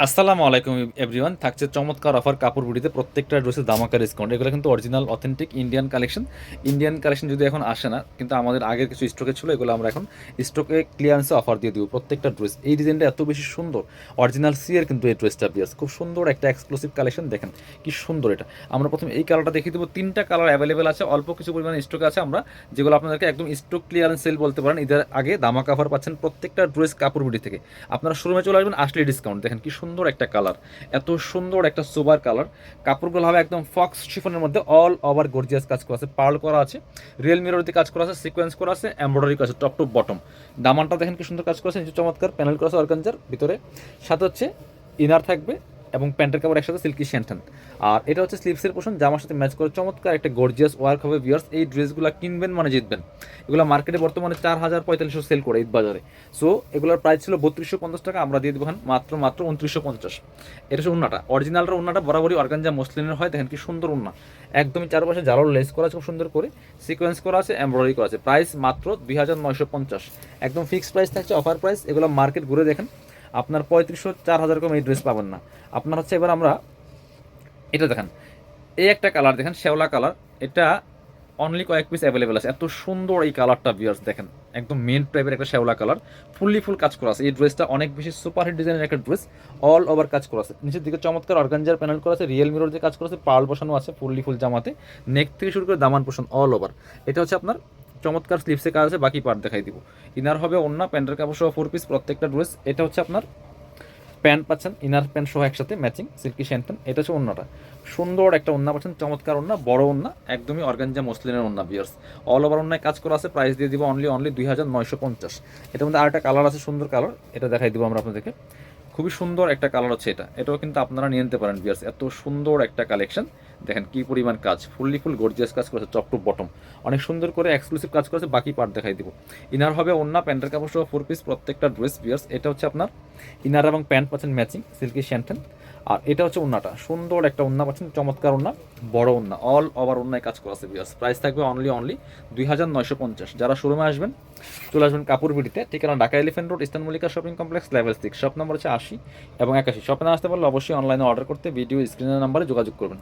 আসসালামু আলাইকুম এভরিওয়ান। থাকছে চমৎকার অফার কাপড় বুটিতে প্রত্যেকটা ড্রেসের দামাকা ডিসকাউন্ট। এগুলো কিন্তু অরিজিনাল অথেন্টিক ইন্ডিয়ান কালেকশন যদি এখন আসে না, কিন্তু আমাদের আগের কিছু স্টকে ছিল, এগুলো আমরা এখন স্টকে ক্লিয়ারেন্সে অফার দিয়ে দিব। প্রত্যেকটা ড্রেস এই ডিজাইনটা এত বেশি সুন্দর, অরিজিনাল সিয়ের কিন্তু এই ড্রেসটা বিয়াস খুব সুন্দর একটা এক্সক্লুসিভ কালেকশন। দেখেন কি সুন্দর এটা। আমরা প্রথমে এই কালারটা দেখিয়ে দেবো। 3টা কালার অ্যাভেলেবেল আছে, অল্প কিছু পরিমাণে স্টকে আছে। আমরা যেগুলো আপনাদেরকে একদম স্টক ক্লিয়ারেন্স সেল বলতে পারেন, ঈদের আগে দামাকা অফার পাচ্ছেন প্রত্যেকটা ড্রেস কাপড় বুটি থেকে। আপনারা শোরুমে চলে আসবেন, আসলে ডিসকাউন্ট। দেখেন কি সুন্দর একটা কালার, এত সুন্দর একটা সোবার কালার। কাপড়গুলো হবে একদম ফক্স শিফনের মধ্যে, অল ওভার গর্জিয়াস কাজ করা আছে, পার্ল করা আছে, রিয়েল মিরর দিয়ে কাজ করা আছে, সিকোয়েন্স করা আছে, এমব্রয়ডারি করা আছে টপ টু বটম। দামানটা দেখেন কি সুন্দর কাজ করা আছে, নিচে চমৎকার প্যানেল করা আছে অর্গানজার ভিতরে। সাথে হচ্ছে ইনার থাকবে এবং প্যান্টের কাপড় একসাথে সিল্কি শ্যান্টান। আর এটা হচ্ছে স্লিপসের পোর্শন, জামার সাথে ম্যাচ করে চমৎকার একটা গর্জিয়াস ওয়ার্ক হবে ভিউয়ার্স। এই ড্রেসগুলো কিনবেন মানে জিতবেন। এগুলো মার্কেটে বর্তমানে 4,045 সেল করে ঈদ বাজারে। সো এগুলোর প্রাইস ছিল 3250 টাকা, আমরা দিয়ে দেবো মাত্র 2950। এটা হচ্ছে উন্নাটা, অরিজিনালটা উন্নাটা বরাবরই অর্গানজা মসলিনের হয়। দেখেন কি সুন্দর উন্না, একদমই চারপাশে জালোর লেস করা আছে খুব সুন্দর করে, সিকোয়েন্স করা আছে, এমব্রয়ডারি করা আছে। প্রাইস মাত্র 2950, একদম ফিক্সড প্রাইস থাকছে, অফার প্রাইস। এগুলো মার্কেট ঘুরে দেখেন আপনার 3500 4000 কম এই ড্রেস পাবেন না। আপনার হচ্ছে এবার আমরা এটা দেখেন, এই একটা কালার দেখেন শ্যাওলা কালার, এটা অনলি কয়েক পিস অ্যাভেলেবেল আছে। এত সুন্দর এই কালারটা ভিউয়ার্স, দেখেন একদম মেন টাইপের একটা শ্যাওলা কালার, ফুল কাজ করা আছে। এই ড্রেসটা অনেক বেশি সুপারহিট ডিজাইনের একটা ড্রেস, অল ওভার কাজ করা আছে। নিচের দিকে চমৎকার অর্গানজার প্যানেল করা আছে, রিয়েল মিরর দিয়ে কাজ করা আছে, পার্ল বসানো আছে ফুল জামাতে, নেক থেকে শুরু করে দামান পোষণ অল ওভার। এটা হচ্ছে আপনার চমৎকার স্লিপসে কাজ আছে, বাকি পার্ট দেখাই দিব। ইনার হবে অন্য প্যান্টের কাপড় সহ 4 পিস প্রত্যেকটা ড্রেস। এটা হচ্ছে আপনার প্যান্ট পাচ্ছেন, ইনার প্যান্ট সহ একসাথে ম্যাচিং সিল্কি শ্যান্টন। এটা হচ্ছে ওন্নাটা, সুন্দর একটা ওন্না পাচ্ছেন, চমৎকার ওন্না, বড় ওন্না, একদমই অর্গানজা মসলিনের ওন্না বিয়ার্স। অল ওভার ওন্নায় কাজ করা আছে। প্রাইস দিয়ে দিব অনলি 2950। এটার মধ্যে আরেকটা কালার আছে, সুন্দর কালার, এটা দেখাই দিব আমরা আপনাদেরকে। খুবই সুন্দর একটা কালার হচ্ছে এটা, এটাও কিন্তু আপনারা নিয়ে নিতে পারেন বিয়ার্স। এত সুন্দর একটা কালেকশন, দেখেন কি পরিমাণ কাজ, ফুল গর্জিয়াস কাজ করেছে, টপ টু বটম অনেক সুন্দর করে এক্সক্লুসিভ কাজ করেছে। বাকি পার্ট দেখাই দিব। ইনার হবে ওন্না, প্যান্টের কাপড় সহ 4 পিস প্রত্যেকটা ড্রেস বিয়ার্স। এটা হচ্ছে আপনার ইনার এবং প্যান্ট পাচ্ছেন ম্যাচিং সিল্কি শ্যান্টন। আর এটা হচ্ছে ওন্নাটা, সুন্দর একটা ওন্না পাচ্ছেন, চমৎকার ওন্না, বড় ওন্না, অল ওভার ওন্নায় কাজ করা আছে বিয়ার্স। প্রাইস থাকবে অনলি 2950। যারা শোরুমে আসবেন চলে আসবেন কাপড় বিডিতে, ঠিকানা Dhaka elephant road, eastern Mallika shopping complex, level 6, shop number হচ্ছে 80 এবং 81। শপে না আসতে পারলে অবশ্যই অনলাইনে অর্ডার করতে ভিডিও স্ক্রিনের নাম্বারে যোগাযোগ করবেন।